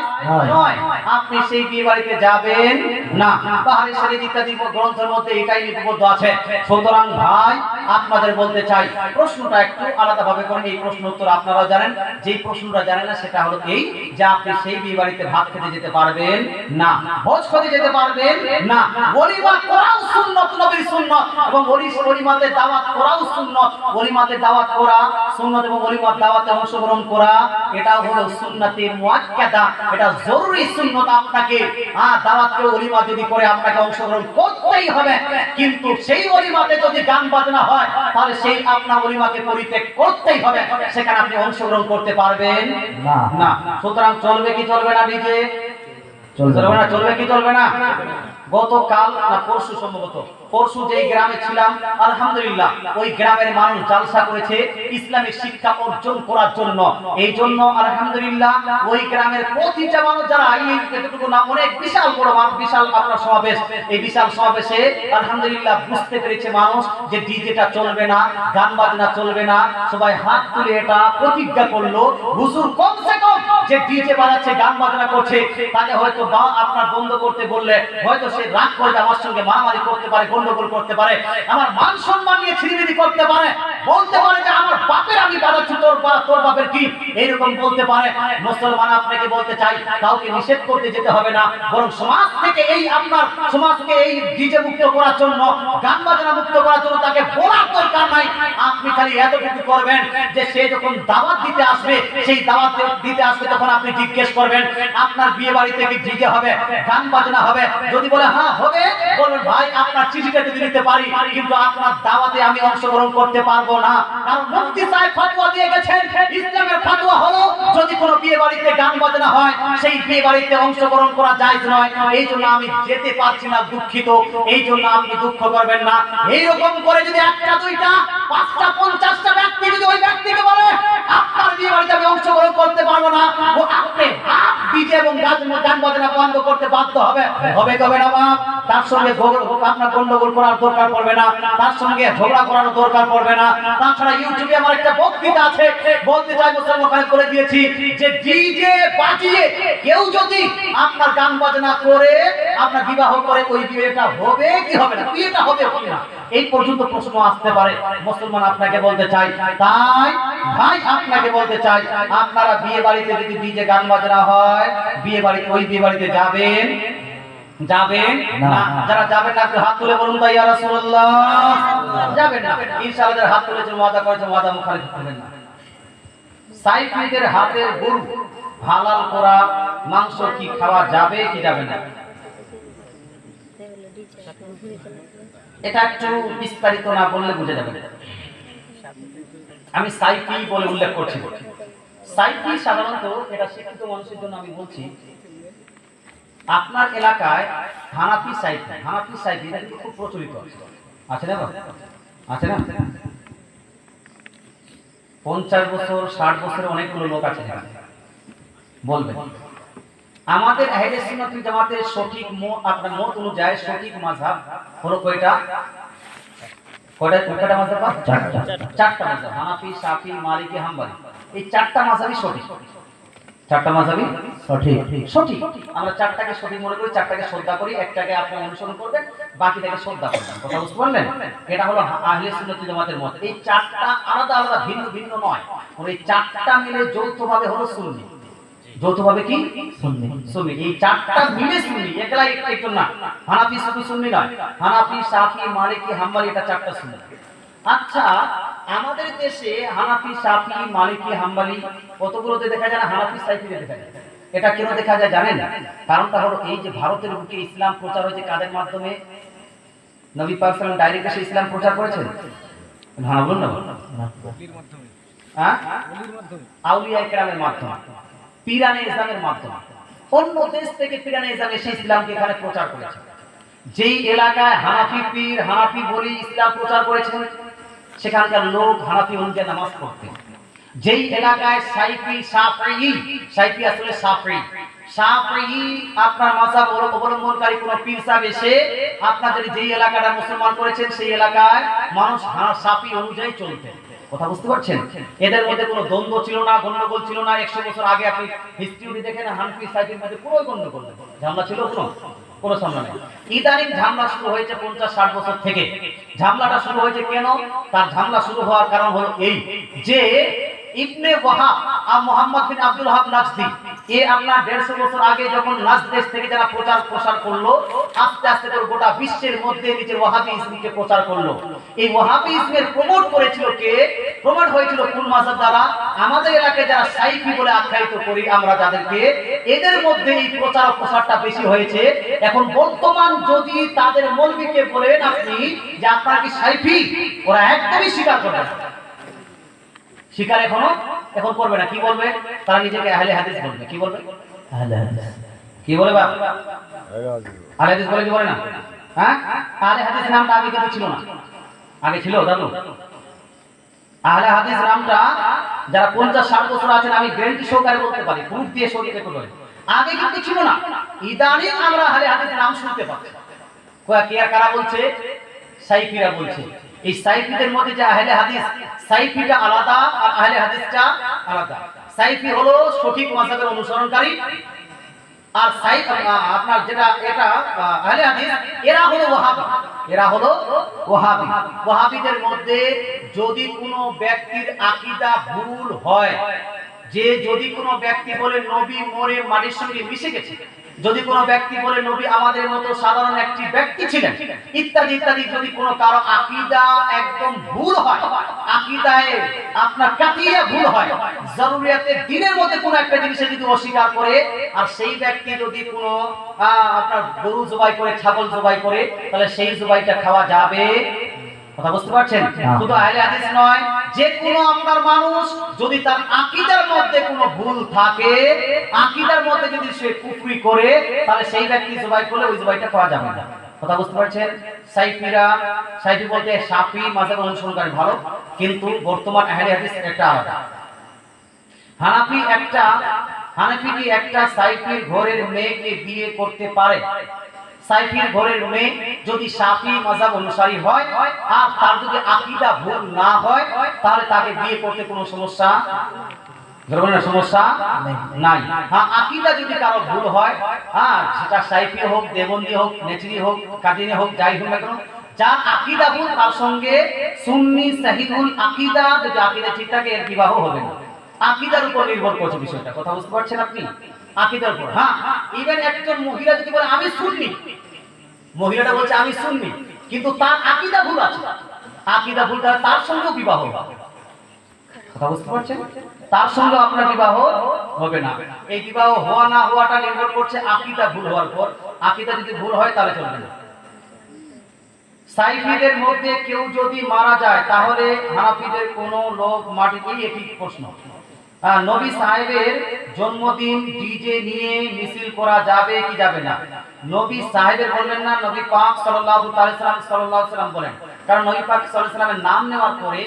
নয়, আপনি সেই বিয়ে বাড়িতে যাবেন না। বাহারি শরীফ ইত্যাদি গ্রন্থের মধ্যে এটাই লিপিবদ্ধ আছে। সুতরাং ভাই আপনাদের বলতে চাই, প্রশ্নটা একটু আলাদা ভাবে করেন। এই প্রশ্ন উত্তর আপনারা জানেন, যেই প্রশ্নটা জানেন না সেটা হলো এই যে আপনি সেই বিয়ে বাড়িতে ভাত খেতে যেতে পারবেন না, ভোজ খেতে যেতে পারবেন না। ওলিমা করাও সুন্নাত, নবীর সুন্নাত, এবং ওলিমাতে দাওয়াত করাও সুন্নাত। ওলিমাতে দাওয়াত করা সুন্নাত এবং ওলিমার দাওয়াতে অংশগ্রহণ করা এটা হলো সুন্নাতের মুআক্কাদা, এটা জরুরি সুন্নাত। আপনাকে দাওয়াতকে ওলিমা যদি করে আপনাকে অংশগ্রহণ করতেই হবে, কিন্তু সেই ওলিমাতে যদি গান বাজনা হয় তাহলে সেই আপনার ওলিমাকে পরিত্যাগ করতেই হবে, সেখানে আপনি অংশগ্রহণ করতে পারবেন না। সুতরাং চলবে কি চলবে না? ডিজে চলবে না, চলবে কি চলবে না? গতকাল না পরশু, সম্ভবত পরশু যেই গ্রামে ছিলাম আলহামদুলিল্লাহ, ওই গ্রামের মানুষ জালসা করেছে ইসলামিক শিক্ষা অর্জন করার জন্য। এই জন্য আলহামদুলিল্লাহ ওই গ্রামের প্রতিটা মানুষ যারা এতটুকু না, অনেক বিশাল বড় বিশাল আপনার সমাবেশ, এই বিশাল সমাবেশে আলহামদুলিল্লাহ বুঝতে পেরেছে মানুষ যে ডিজেটা চলবে না, গান বাজনা চলবে না। সবাই হাত তুলে এটা প্রতিজ্ঞা করলো, হুজুর কমসে কম যে ডিজে বাজাচ্ছে গান বাজনা করছে তাকে হয়তো আপনার বন্ধ করতে বললে হয়তো সে রাগ করে আমার সঙ্গে মারামারি করতে পারে, গন্ডগোল করতে পারে, আমার মান সম্মান নিয়ে ছিনিমিনি করতে পারে, বলতে পারে যে আমার বাপের আমি বাজাচ্ছি, তোর বাপের কি, এইরকম বলতে পারে। মুসলমান আপনাকে বলতে চাই, কাউকে নিষেধ করতে যেতে হবে না, বরং সমাজ থেকে এই আপনার সমাজকে এই ডিজে মুক্ত করার জন্য, গান বাজনা মুক্ত করার জন্য তাকে বলার দরকার নাই। আপনি খালি এতটুকু করবেন যে সে যখন দাওয়াত দিতে আসবে, সেই দাওয়াত দিতে আসবে তখন আপনি জিজ্ঞেস করবেন আপনার বিয়ে বাড়িতে কি ডিজে হবে, গান বাজনা হবে? যদি বলে হ্যাঁ হবে, বলবেন ভাই আপনার চিঠিটা যদি দিতে পারি, কিন্তু আপনার দাওয়াতে আমি অংশগ্রহণ করতে পারবো না। কারণ মুফতি সাহেব ফতোয়া দিয়ে গেছেন, ইসলামের ফতোয়া হলো যদি কোনো বিয়ে বাড়িতে গান বাজনা হয় সেই বিয়ে বাড়িতে অংশগ্রহণ করা জায়েজ নয়। এই জন্য আমি যেতে পারছি না, দুঃখিত। এই জন্য আপনি দুঃখ করবেন না। এইরকম করে যদি একটা দুইটা 5টা 50টা ব্যক্তি যদি ওই ব্যক্তিকে বলে আপনার বিয়ে বাড়িতে আমি অংশগ্রহণ করতে পারবো না, ও আপনি ডিজে এবং গান বাজনা বন্ধ করতে বাধ্য হবে না বাপ। তার সঙ্গে আপনার গন্ডগোল করার দরকার পড়বে না, তার সঙ্গে ঝগড়া করার দরকার পড়বে না। তাছাড়া ইউটিউবে আমার একটা বক্তৃতা আছে, বলতে চাই মুসলমান ওখানে করে দিয়েছি যে ডিজে বাজিয়ে কেউ যদি আপনার গান বাজনা করে আপনার বিবাহ করে, ওই বিয়েটা হবে কি হবে না, বিয়েটা হবে কি না, এই পর্যন্ত প্রশ্ন আসতে পারে। মুসলমান আপনাকে বলতে চাই, তাই ভাই আপনাকে বলতে চাই, আপনারা বিয়ে বাড়িতে যদি ডিজে গান বাজনা হয়, বিয়ে বাড়িতে ওই বিয়ে বাড়িতে যাবেন না? যারা যাবেন না একটু হাত তুলে বলুন তো ইয়া রাসূলুল্লাহ। যাবেন না ইনশাআল্লাহ। যারা হাত তুলেছে ওয়াদা করেছে, ওয়াদা মুখালিফ করবেন না। সাইফিদের হাতের গরু হালাল করা মাংস কি খাওয়া যাবে কি যাবে না? এটা একটু বিস্তারিত না বললে বুঝে যাবে। আমি সাইফি বলে উল্লেখ করছি। সাইফি সাধারণত এটা শিক্ষিত মানুষের জন্য আমি বলছি। আপনার এলাকায় হানাফি সাইফি এটা খুব প্রচলিত আছে না? আছে না? 50 বছর 60 বছরের অনেকগুলো লোক আছে বলবেন। আমাদের আহলে সুন্নাত ওয়াল জামাতের সঠিক আপনার মত অনুযায়ী সঠিক মাযহাব হলো কয়টা মাযহাব? চারটা মাযহাব, হানাফি, শাফি, মালিকি, হাম্বলি। এই চারটা মাযহাবই সঠিক। চারটা মাযহাবই সঠিক। আমরা চারটাকে সঠিক মনে করি, চারটাকে শ্রদ্ধা করি, একটাকে আপনি অনুসরণ করবেন, বাকিটাকে শ্রদ্ধা করবেন। কথা বুঝতে পারলেন? এটা হলো আহলে সুন্নাত ওয়াল জামাতের মত। এই চারটা আলাদা আলাদা ভিন্ন ভিন্ন নয়, এই চারটা মিলে যৌথভাবে হলো সুন্নি। যৌথভাবে কি? সুন্নি। এই চারটা মিলে সুন্নি, একলা একটু না। হানাফি শুধু সুন্নি নয়, হানাফি, শাফি, মালিকি, হাম্বলি, এটা চারটা সুন্নি। আচ্ছা, আমাদের দেশে হানাফি, শাফি, মালিকি, হাম্বলি কতগুলোতে দেখা যায় না? হানাফি সাইফিতে দেখা যায়। এটা কেন দেখা যায় জানেন? কারণটা হলো এই যে ভারতের বুকে ইসলাম প্রচার হয়েছে কাদের মাধ্যমে? নবী পাক সাল্লাল্লাহু ডাইরেক্ট এসে ইসলাম প্রচার করেছেন? হ্যাঁ বলুন না। হ্যাঁ, আউলিয়া কেরামের মাধ্যমে, পীরানে ইসলামের মাধ্যমে। অন্য দেশ থেকে পীরানে ইসলাম এসে ইসলামকে এখানে প্রচার করেছে। যেই এলাকায় হানাফি পীর, হানাফি বলি ইসলাম প্রচার করেছেন, সেখানকার লোক হানাফি অনুযায়ী নামাজ পড়তেন। যেই এলাকায় সাইফি, শাফিঈ, সাইফি আসলে শাফিঈ, শাফিঈ আপনার মাযহাব অবলম্বনকারী কোন পীর সাহেব এসে আপনাদের যেই এলাকাটা মুসলমান করেছেন সেই এলাকায় মানুষ শাফিঈ অনুযায়ী চলতেন। কথা বুঝতে পারছেন? এদের মধ্যে কোনো দ্বন্দ্ব ছিল না, গন্ডগোল ছিল না। 100 বছর আগে আপনি হিস্ট্রি দেখেন, হানাফি সাইফির মধ্যে পুরো গন্ডগোল, ঝামেলা ছিল কোনো ঝামেলা নেই। ইদানিং ঝামেলা শুরু হয়েছে 50-60 বছর থেকে। ঝামেলাটা শুরু হয়েছে কেন? তার ঝামেলা শুরু হওয়ার কারণ হলো এই যে ইবনে ওয়াহাব আর মুহাম্মদ বিন আব্দুল ওয়াহাব নাজদি, এ আপনার 150 বছর আগে যখন নাজদ দেশ থেকে যারা প্রসার করলো, আস্তে আস্তে করে গোটা বিশ্বের মধ্যে নিজের ওয়াহাবিজমকে প্রচার করলো। এই ওয়াহাবিজমের প্রমোট করেছিল কে? প্রমোট হয়েছিল কোন মাযহাব দ্বারা? আমাদের এলাকায় যারা সাইফি বলে আখ্যায়িত করি আমরা যাদেরকে, এদের মধ্যে এই প্রচার ও প্রসারটা বেশি হয়েছে। এখন বর্তমান যদি তাদের মৌলবীকে বলেন আপনি যে আপনারা কি সাইফি, ওরা একদমই স্বীকার করবে না। স্বীকার এখন করবে না। কি বলবে? তারা নিজেকে আহলে হাদিস বলবে। কি বলবে? আহলে হাদিস। কি বলে বাপ? আহলে হাদিস বলে কি বলে না? হ্যাঁ, আহলে হাদিস নামটা আগে কিন্তু ছিল না। আগে ছিল জানো? আহলে হাদিস নামটা যারা 50-60 বছর আছেন, আমি গ্যারান্টি সহকারে বলতে পারি, প্রুফ দিয়ে সরিয়ে দেখতে পারি, আগে কিন্তু ছিল না। ইদানিং আমরা আহলে হাদিসের নাম শুনতে পাচ্ছি। কে আর কারা বলছে? সাইফিরা বলছে। এই সাইফিদের মধ্যে যে আহলে হাদিস, সাইফিটা আলাদা আর আহলে হাদিসটা আলাদা। সাইফি হলো সঠিক মাযহাবের অনুসরণকারী, আর সাইফ আপনার যেটা এটা আহলে হাদিস, এরা হলো ওয়াহাবি। এরা হলো ওয়াহাবি। ওয়াহাবিদের মধ্যে যদি কোনো ব্যক্তির আকীদা ভুল হয়, যে যদি কোনো ব্যক্তি বলে নবী মরে মাটির সঙ্গে মিশে গেছে, যদি কোনো ব্যক্তি বলে নবী আমাদের মতো সাধারণ একটি ব্যক্তি ছিলেন, ইত্যাদি ইত্যাদি, যদি কোনো কারো আকীদা একদম ভুল হয়, আকীদায় আপনার কাটিয়ে ভুল হয়, জরুরিয়াতের দিনের মধ্যে কোনো একটা জিনিসে যদি অস্বীকার করে, আর সেই ব্যক্তি যদি কোনো আপনার গরু জবাই করে, ছাগল জবাই করে, তাহলে সেই জবাইটা খাওয়া যাবে। কথা বুঝতে পারছেন? শুধু আহলে হাদিস নয়, যে কোনো আপনার মানুষ যদি তার আকীদার মধ্যে কোনো ভুল থাকে, আকীদার মধ্যে যদি সে কুফরি করে, তাহলে সেই ব্যক্তি জবাই করলে ওই জবাইটা খাওয়া যাবে না। কথা বুঝতে পারছেন? সাইফিরা, সাইফি বলতে শাফি মাযহাব অনুসরণকারী ভালো, কিন্তু বর্তমান আহলে হাদিস একটা আলাদা। হানাফি কি একটা সাইফির ঘরের মেয়েকে বিয়ে করতে পারে? সাইফির ঘরের মেয়ে যদি শাফি মাযহাব অনুসারী হয় আর তার যদি আকীদা ভুল না হয়, তাহলে তাকে বিয়ে করতে কোনো সমস্যা নাই। হ্যাঁ, আকীদা যদি কারো ভুল হয়, হ্যাঁ, সেটা সাইফি হোক, দেবন্দি হোক, নেচরি হোক, কাদিনী হোক, যাই হোক না কেন, যার আকীদা ভুল, তার সঙ্গে সুন্নি সহিহুল আকীদা, যদি আকীদা ঠিক থাকে, এর বিবাহ হবে না। আকীদার উপর নির্ভর করছে বিষয়টা। কথা বুঝতে পারছেন আপনি? আকীদার উপর। হ্যাঁ, ইভেন একজন মহিলা যদি বলে আমি সুন্নি, মহিলাটা বলছে আমি সুন্নি, কিন্তু তার আকীদা ভুল আছে, আকীদা ভুল, তার সঙ্গেও বিবাহ হবে। কথা বুঝতে পারছেন? তার সঙ্গে আপনার বিবাহ হবে না। এই বিবাহ হওয়া না হওয়াটা নির্ভর করছে আকীদা ভুল হওয়ার পর। আকীদা যদি ভুল হয় তাহলে চলবে না। সাইফিদের মধ্যে কেউ যদি মারা যায়, তাহলে হানাফিদের কোনো লোক মাটিতে, একই প্রশ্ন। নবী সাহেবের জন্মদিন ডিজে নিয়ে মিছিল করা যাবে কি যাবে না? নবী সাহেবের বলবেন না, নবী পাক সাল্লাল্লাহু আলাইহি সাল্লাম বলেন। কারণ নবী পাক সাল্লাল্লাহু আলাইহি সাল্লামের নাম নেওয়ার পরে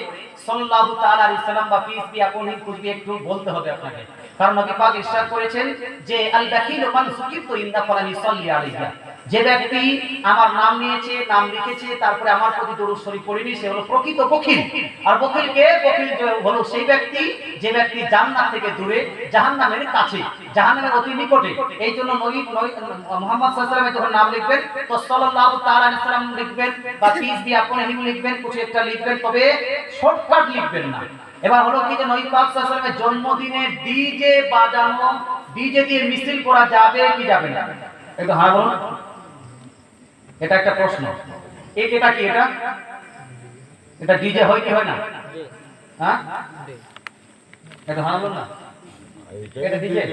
সাল্লাল্লাহু তাআলা আলাইহি সাল্লাম বা পিস বি আপন হিম কুছ বি একটু বলতে হবে আপনাকে। কারণ নবী পাক ইরশাদ করেছেন যে আল বাখিল মান সুকিতু ইন্না ফালানি সাল্লি আলাইহি, যে ব্যক্তি আমার নাম নিয়েছে, নাম লিখেছে, তারপরে আমার প্রতি দরুদ শরীফ পড়েনি, সে হলো প্রকৃত বখিল। আর বখিল কে? বখিল হলো সেই ব্যক্তি যে ব্যক্তি জান্নাত থেকে দূরে, জাহান্নামের কাছে, জাহান্নামের অতি নিকটে। এই জন্য নবী মুহাম্মদ সাল্লাল্লাহু আলাইহি ওয়াসাল্লামের যখন নাম লিখবেন, তো সাল্লাল্লাহু তাআলা আলাইহি সাল্লাম লিখবেন বা পিস বি আপন হিম লিখবেন, কিছু একটা লিখবেন, তবে শর্টকাট লিখবেন না। এবার হলো কি যে নবী পাক সাল্লাল্লাহু আলাইহি ওয়াসাল্লামের জন্মদিনে ডিজে বাজানো, ডিজে দিয়ে মিছিল করা যাবে কি যাবে না? একটু হ্যাঁ বলুন। এটা একটা প্রশ্ন। এটা কি? এটা ডিজে হয় কি হয় না? হ্যাঁ, এটা হ্যাঁ বলুন না। এটা ডিজে,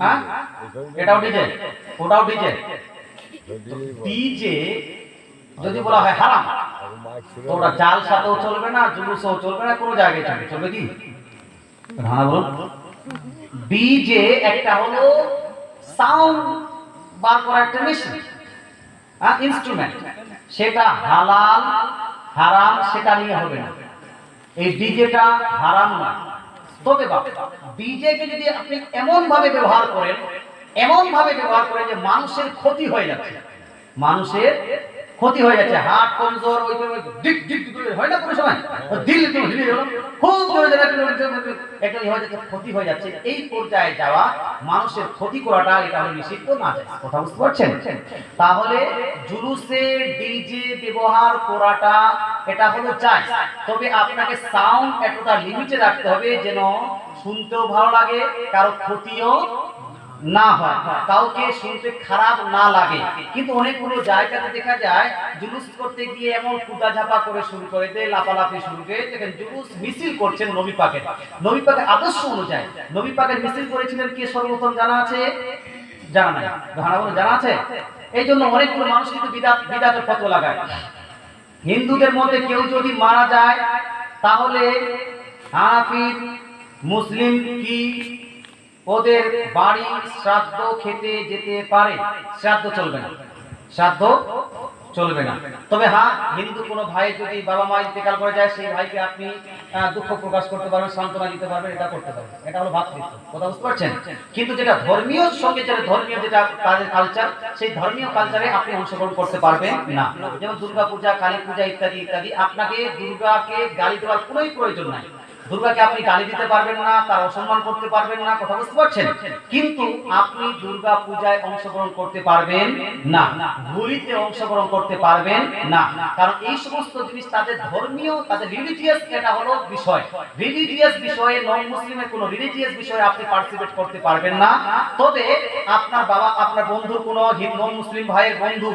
হ্যাঁ এটাও ডিজে, ওটাও ডিজে। ডিজে যদি বলা হয় হারাম, তো ওটা জাল সাথেও চলবে না, জুলুসও চলবে না, কোনো জায়গায় চলবে, চলবে কি? হ্যাঁ বলুন। ডিজে একটা হলো সাউন্ড বার করা একটা মেশিন, হ্যাঁ ইনস্ট্রুমেন্ট, সেটা হালাল হারাম সেটা নিয়ে হবে না। এই ডিজেটা হারাম না, তবে ডিজেকে যদি আপনি এমন ভাবে ব্যবহার করেন, এমন ভাবে ব্যবহার করেন যে মানুষের ক্ষতি হয়ে যাচ্ছে, মানুষের ক্ষতি হয়ে যাচ্ছে, হার্ট কমজোর, ওই ডিক ডিক হয় না কোনো সময় দিল হিলে গেল, খুব জোরে জোরে একটা হয়ে যাচ্ছে, ক্ষতি হয়ে যাচ্ছে, এই পর্যায়ে যাওয়া মানুষের ক্ষতি করাটা এটা হলো নিষিদ্ধ না। কথা বুঝতে পারছেন? তাহলে জুলুসে ডিজে ব্যবহার করাটা এটা হলো জায়েজ, তবে আপনাকে সাউন্ড একটা লিমিটে রাখতে হবে যেন শুনতেও ভালো লাগে, কারো ক্ষতিও না হয়, কাউকে শুনতে খারাপ না লাগে। কিন্তু অনেকগুলো জায়গাতে দেখা যায় জুলুস করতে গিয়ে এমন কুদা ঝাপা করে শুরু করে দেয়, লাফালাফি শুরু করে, দেখেন জুলুস মিছিল করছেন নবী পাকের, নবী পাকের আদর্শ অনুযায়ী। নবী পাকের মিছিল করেছিলেন কে সর্বপ্রথম জানা আছে? জানা নাই? জানা আছে? এই জন্য অনেকগুলো মানুষ কিন্তু বিদাতের ফতোয়া লাগায়। হিন্দুদের মধ্যে কেউ যদি মারা যায় তাহলে হানাফি মুসলিম কি ওদের বাড়ি শ্রাদ্ধ খেতে যেতে পারে? শ্রাদ্ধ চলবে না, শ্রাদ্ধ চলবে না। তবে হ্যাঁ, হিন্দু কোনো ভাই যদি বাবা মা ইন্তেকাল করে যায়, সেই ভাইকে আপনি দুঃখ প্রকাশ করতে পারবেন, সান্ত্বনা দিতে পারবেন, এটা করতে পারবেন, এটা হলো ভ্রাতৃত্ব। কথা বুঝতে পারছেন? কিন্তু যেটা ধর্মীয় সঙ্গে যেটা ধর্মীয় যেটা তাদের কালচার, সেই ধর্মীয় কালচারে আপনি অংশগ্রহণ করতে পারবেন না। যেমন দুর্গা পূজা, কালী পূজা ইত্যাদি ইত্যাদি, আপনাকে দুর্গাকে গালি দেওয়ার কোনোই প্রয়োজন নাই। দুর্গাকে আপনি গালি দিতে পারবেন না, তার অসম্মান করতে পারবেন না, কথা বুঝতে পারছেন? কিন্তু আপনি দুর্গা পূজায় অংশগ্রহণ করতে পারবেন না, হোলিতে অংশগ্রহণ করতে পারবেন না, কারণ এই সমস্ত জিনিস তাদের ধর্মীয়, তাদের রিলিজিয়াস, এটা হলো বিষয়। রিলিজিয়াস বিষয়ে, নন মুসলিমের কোনো রিলিজিয়াস বিষয়ে আপনি পার্টিসিপেট করতে পারবেন না। তবে আপনার বাবা, আপনার বন্ধুর কোনো নন মুসলিম ভাইয়ের বন্ধু,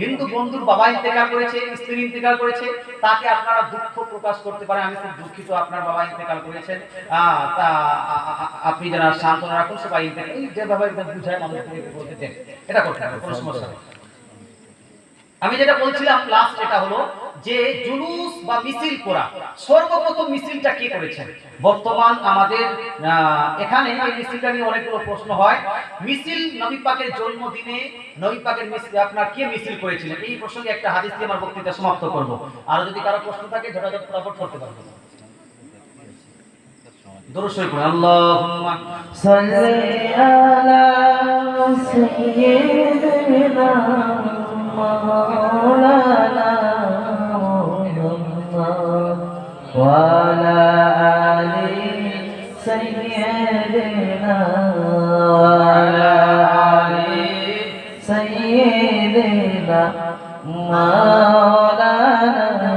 হিন্দু বন্ধুর বাবা ইন্তেকাল করেছে, স্ত্রী ইন্তেকাল করেছে, তাকে আপনারা দুঃখ প্রকাশ করতে পারেন, আমি খুব দুঃখিত আপনার বাবা ইন্তেকাল করেছেন, আপনি যারা সান্ত্বনা রাখুন, সবাই ইন্তেকাল, এই যেভাবে বুঝায় মানুষকে বলতে দেন, এটা করতে হবে, কোনো সমস্যা নেই। আমি যেটা বলছিলাম লাস্ট, এটা হলো যে জুলুস বা মিছিল করা, সর্বপ্রথম মিছিলটা কে করেছেন? বর্তমান আমাদের এখানে এই মিছিলটা নিয়ে অনেকগুলো প্রশ্ন হয়। মিছিল নবী পাকের জন্মদিনে নবী পাকের মিছিল আপনার কে মিছিল করেছিলেন? এই প্রসঙ্গে একটা হাদিস দিয়ে আমার বক্তৃতা সমাপ্ত করব। আর যদি কারো প্রশ্ন থাকে ঝটাঝট ফটাফট করতে পারবেন। দরুদ শরীফ পড়ুন। আল্লাহুম্মা সাল্লি আলা সাইয়্যিদিনা মাওলানা মুহাম্মদ ওয়া আলা আলি সাইয়্যিদিনা ওয়া আলা আলি সাইয়্যিদিনা মাওলানা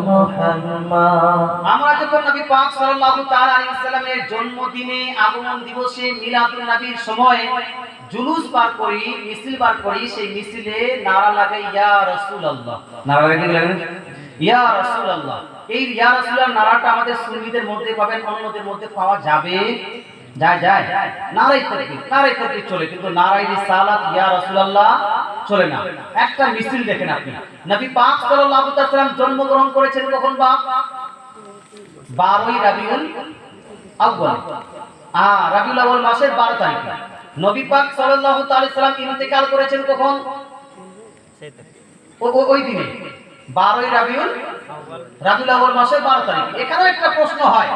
মুহাম্মদ। আমরা যখন নবী পাক সাল্লাল্লাহু তাআলা আলাইহি ওয়াসাল্লামের জন্মদিনে, আগমন দিবসে, মিলাদুন নবীর সময় জুলুস বার করি, মিছিল বার করি, সেই মিছিলে নারা লাগাই ইয়া রাসূলুল্লাহ। নারা লাগাই ইয়া রাসূলুল্লাহ। এই ইয়া রাসূলুল্লাহ নারাটা আমাদের সুন্নিদের মধ্যে পাবেন, অন্যদের মধ্যে পাওয়া যাবে? যায় নারায়ে তাকবীর চলে, কিন্তু নারায়ে রিসালাত ইয়া রাসূলুল্লাহ চলে না। একটা মিছিল দেখেন আপনি, নবী পাক সাল্লাল্লাহু আলাইহি ওয়াসাল্লাম জন্মগ্রহণ করেছেন কখন? 12ই রাবিউল আউয়াল, রাবিউল আউয়াল মাসের 12 তারিখে। নবী পাক সাল্লাল্লাহু আলাইহি ওয়াসাল্লাম ইন্তেকাল করেছেন কখন? ওই দিনে 12ই রাবিউল আউয়াল মাসের 12 তারিখে। এখানে একটা প্রশ্ন হয়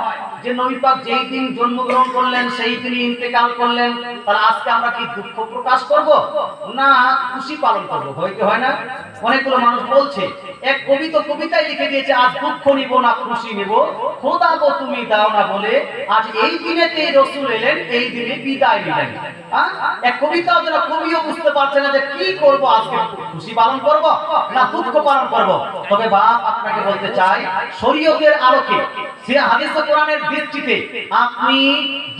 যে নবী পাক যেই দিন জন্মগ্রহণ করলেন সেই দিনই ইন্তেকাল করলেন, তাহলে আজকে আমরা কি দুঃখ প্রকাশ করব না খুশি পালন করব? হয় না? অনেকগুলো মানুষ বলছে, এক কবিতায় লিখে দিয়েছে, আজ দুঃখ নিব না খুশি নিব, খোদা গো তুমি দাও না বলে, আজ এই দিনেতে রাসূল এলেন, এই দিনে বিদায় নিলেন। এক কবিতাও যারা কবিও বুঝতে পারছে না যে কি করব, আজকে খুশি পালন করব না দুঃখ পালন করব। তবে বাপ আপনাকে বলতে চাই, শরীয়তের আলোকে, সে হাদিস ও কোরআনের দৃষ্টিতে আপনি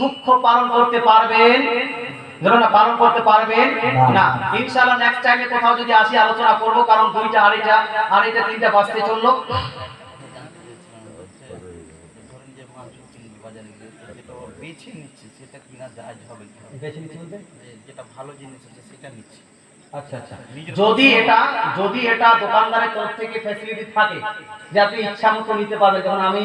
দুঃখ পালন করতে পারবেন না? পালন করতে পারবেন না। ইনশাআল্লাহ নেক্সট টাইমে কোথাও যদি আসি আলোচনা করব, কারণ 2টা আড়াইটা 3টা বাজতে চললো। তো বেছে নিচ্ছে সেটা কিনা জায়েজ হবে কি হবে। বেছে নিচ্ছে বলতে যেটা ভালো জিনিস আছে সেটা নিচ্ছে। আচ্ছা আচ্ছা, যদি এটা দোকানদারের তরফ থেকে ফ্যাসিলিটি থাকে যে আপনি ইচ্ছা মতো নিতে পারবেন, যেমন আমি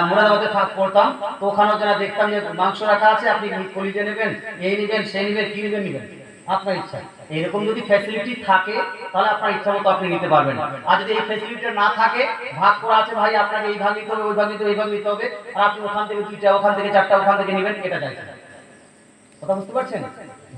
মুরাদাবাদে পড়তাম, তো ওখানেও যারা দেখতাম যে মাংস রাখা আছে, আপনি কলিজা নেবেন, এই নেবেন, সেই নেবেন, কি নেবেন আপনার ইচ্ছা। এরকম যদি ফ্যাসিলিটি থাকে তাহলে আপনার ইচ্ছা মতো আপনি নিতে পারবেন। আর যদি এই ফ্যাসিলিটি না থাকে, ভাগ করা আছে ভাই আপনাকে এই ভাগ নিতে হবে, ওই ভাগ নিতে হবে, এই ভাগ নিতে হবে, আর আপনি ওখান থেকে 2টা, ওখান থেকে 4টা, ওখান থেকে নেবেন, এটা যায় না। কথা বুঝতে পারছেন?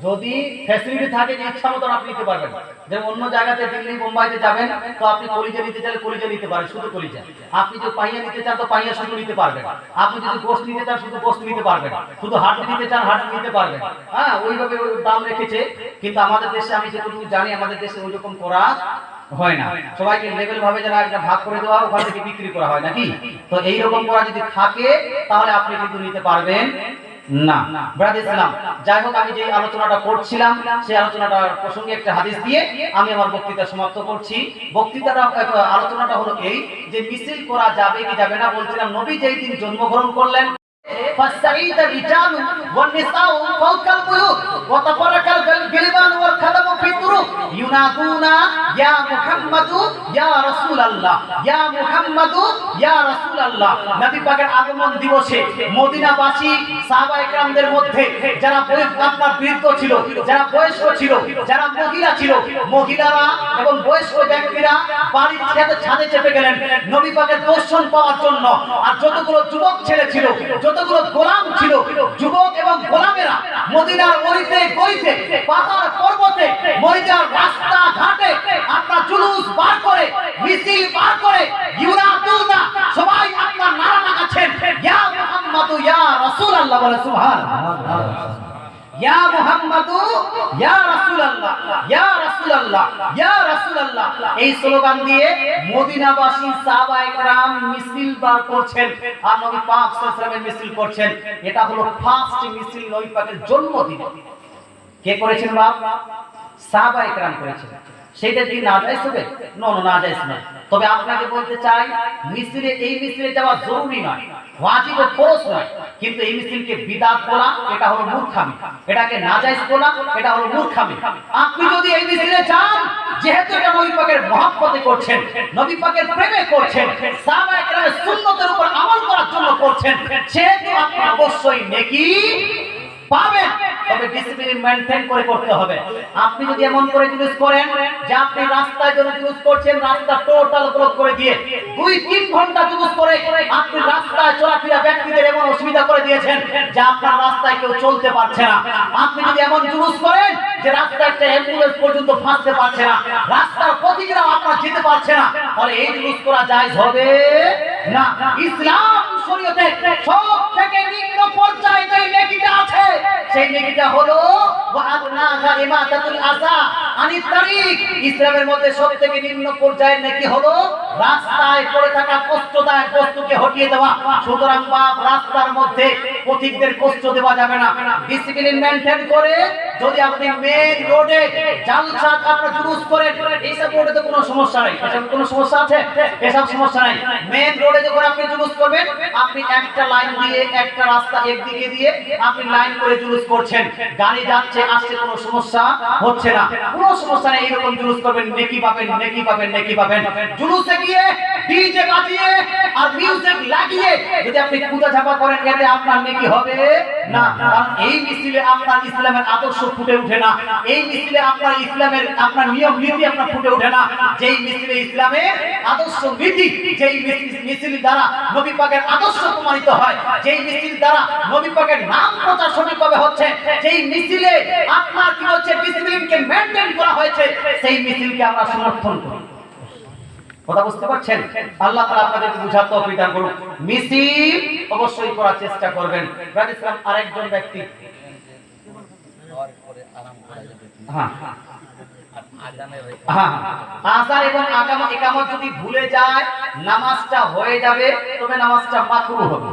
যদি ফ্যাসিলিটি থাকে যে ইচ্ছা মতো আপনি নিতে পারবেন, যেমন অন্য জায়গাতে দিল্লি বোম্বাইতে যাবেন তো আপনি কলিজা নিতে চাইলে কলিজা নিতে পারেন, শুধু কলিজা। আপনি যদি পাইয়া নিতে চান তো পাইয়া শুধু নিতে পারবেন। আপনি যদি গোশত নিতে চান শুধু গোশত নিতে পারবেন, শুধু হাড় নিতে চান হাড় নিতে পারবেন। হ্যাঁ, ওইভাবে ওই দাম রেখেছে। কিন্তু আমাদের দেশে আমি যেটুকু জানি, আমাদের দেশে ওই রকম করা হয় না। সবাইকে লেভেল ভাবে যারা একটা ভাগ করে দেওয়া হয়, ওখান থেকে বিক্রি করা হয় নাকি। তো এইরকম করা যদি থাকে তাহলে আপনি কিন্তু নিতে পারবেন না। ব্রাদার ইসলাম, যাই হোক, আমি যে আলোচনাটা করছিলাম সেই আলোচনাটার প্রসঙ্গে একটা হাদিস দিয়ে আমি আমার বক্তৃতা সমাপ্ত করছি। আলোচনাটা হলো এই যে মিছিল করা যাবে কি যাবে না। বলছিলাম নবী যেই দিন জন্মগ্রহণ করলেন, فاستعيد الرجال والنساء فوق البيوت وتفرق الغلمان والخدم في الطرق ينادون يا محمد يا رسول الله يا محمد يا رسول الله। নবী পাকের আগমন দিবসে মদিনাবাসী সাহাবায়ে কেরামদের মধ্যে যারা আপনার বৃদ্ধ ছিল, যারা বয়স্ক ছিল, যারা মহিলা ছিল, মহিলারা এবং বয়স্ক ব্যক্তিরা বাড়ির ছাদে চেপে গেলেন নবী পাকের দর্শন পাওয়ার জন্য। আর যতগুলো যুবক ছেলে ছিল, যতগুলো গোলাম ছিল, যুবক এবং গোলামেরা মদিনার অলিতে গলিতে, পাহাড় পর্বতে, মদিনার রাস্তা ঘাটে আপনার জুলুস বার করে, মিছিল বার করে, ইউনাতুনা সবাই আপনার নারা লাগাচ্ছেন, ইয়া মুহাম্মাদু ইয়া রাসূলুল্লাহ, বলে সুবহানাল্লাহ। ইয়া মুহাম্মাদু ইয়া রাসূলুল্লাহ, ইয়া রাসূলুল্লাহ, ইয়া রাসূলুল্লাহ, এই স্লোগান দিয়ে মদিনাবাসী সাহাবায়ে কেরাম মিছিল বার করছেন আর নবী পাক সাল্লাল্লাহু আলাইহি ওয়াসাল্লামের মিছিল করছেন। এটা হলো ফার্স্ট মিছিল নবী পাকের জন্মদিনে। কে করেছেন বাপ? সাহাবায়ে কেরাম করেছেন। সেটা কি নাজায়েজ হবে? না, নাজায়েজ না। তবে আপনাকে বলতে চাই, এই মিছিলে যাওয়া জরুরি নয়, ওয়াজিব ও ফরজ নয়। কিন্তু এই মিছিলকে বিদআত বলা এটা হলো মূর্খামি, এটাকে নাজায়েজ বলা এটা হলো মূর্খামি। আপনি যদি এই মিছিলে যান, যেহেতু এটা নবী পাকের মহব্বতে করছেন, নবী পাকের প্রেমে করছেন, সাহাবায়ে কেরামের সুন্নতের উপর আমল করার জন্য করছেন, সেহেতু আপনি অবশ্যই নেকি পাবেন। তবে ডিসিপ্লিন মেইনটেইন করে করতে হবে। আপনি যদি এমন করে জুলুস করেন যে আপনি রাস্তায় জন্য জুলুস করছেন, রাস্তা টোটাল ব্লক করে দিয়ে 2-3 ঘন্টা জুলুস করে আপনি রাস্তায় চলাফেরা ব্যক্তিদের এমন অসুবিধা করে দিয়েছেন যে আপনার রাস্তায় কেউ চলতে পারছে না। আপনি যদি এমন জুলুস করেন যে রাস্তায় একটা অ্যাম্বুলেন্স পর্যন্ত ফাঁসতে পারছে না, রাস্তার পথিকরা আপনার যেতে পারছে না, তাহলে এই জুলুস করা জায়েজ হবে না। ইসলাম শরীয়তে সব থেকে নিম্ন পর্যায়ে যে নেকিটা আছে, সেই নেকিটা হলো ওয়া'আদনা ইমাতাতুল আযা আনিত তারিক। ইসলামের মধ্যে সবথেকে নিম্ন পর্যায়ের নেকি হলো রাস্তায় পড়ে থাকা কষ্টদায়ক বস্তুকে হটিয়ে দেওয়া। সুতরাং বাপ, রাস্তার মধ্যে পথিকদের কষ্ট দেওয়া যাবে না। ডিসিপ্লিন মেইনটেইন করে যদি আপনি মেইন রোডে জালসা আপনারা জুলুস করেন, এইসব রোডে তো কোনো সমস্যা নাই। এসব কোনো সমস্যা আছে? এসব সমস্যা নাই। মেইন রোডে যখন আপনি জুলুস করবেন, আপনি একটা লাইন দিয়ে, একটা রাস্তা একদিকে দিয়ে আপনি লাইন করে জুলুস করছেন, গাড়ি যাচ্ছে আসছে, কোনো সমস্যা হচ্ছে না, কোনো সমস্যা নেই। এইরকম জুলুস করবেন, নেকি পাবেন, নেকি পাবেন, নেকি পাবেন। জুলুসে গিয়ে ডিজে বাজিয়ে আর মিউজিক লাগিয়ে যদি আপনি পূজা ঝাপা করেন, এতে আপনার নেকি হবে না। কারণ এই মিছিলে আপনার ইসলামের আদর্শ ফুটে ওঠে না, এই মিছিলে আপনার ইসলামের আপনার নিয়ম নীতি আপনার ফুটে ওঠে না। যেই মিছিলে ইসলামের আদর্শ নীতি, যেই মিছিল দ্বারা নবী পাকের আদর্শ প্রমাণিত হয়, যেই মিছিল দ্বারা নবী পাকের নাম প্রচার সঠিকভাবে হচ্ছে, যেই মিছিলে আপনার কি হচ্ছে ডিসিপ্লিনকে মেইনটেইন করা হয়েছে, সেই মিছিলকে আমরা সমর্থন করি। কথা বুঝতে পারছেন? আল্লাহ তাআলা আপনাদের বুঝার তৌফিক দান করুন। মিছিল অবশ্যই করার চেষ্টা করবেন। ব্রাদার ইসলাম, আরেকজন ব্যক্তি আযান এবং ইকামত যদি ভুলে যায়, নামাজটা হয়ে যাবে, তবে নামাজটা মাকরুহ হবে।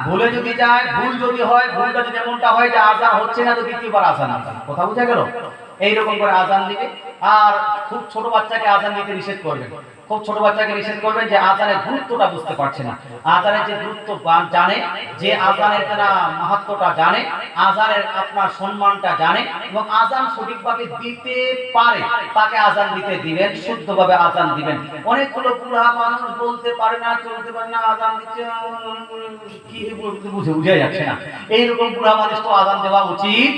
ভুলে যদি যায়, ভুল যদি হয়, ভুলটা যদি এমনটা হয় যে আযান হচ্ছে না, তো দ্বিতীয়বার আযান হবে। কথা বুঝা গেল? এইরকম করে আযান দিবে আর খুব ছোট বাচ্চাকে আজান দিতে নিষেধ করবেন, খুব ছোট বাচ্চাকে নিষেধ করবেন যে আজানের গুরুত্বটা বুঝতে পারছে না, আজানের যে গুরুত্ব জানে, যে আজানের তারা মাহাত্ম্যটা জানে, আজানের আপনার সম্মানটা জানে এবং আজান সঠিকভাবে দিতে পারে তাকে আজান দিতে দিবেন, শুদ্ধভাবে আজান দিবেন। অনেকগুলো বুড়া মানুষ বলতে পারে না, চলতে পারে না, আজান দিচ্ছে কি বুঝে যাচ্ছে না, এইরকম বুড়া মানুষ তো আজান দেওয়া উচিত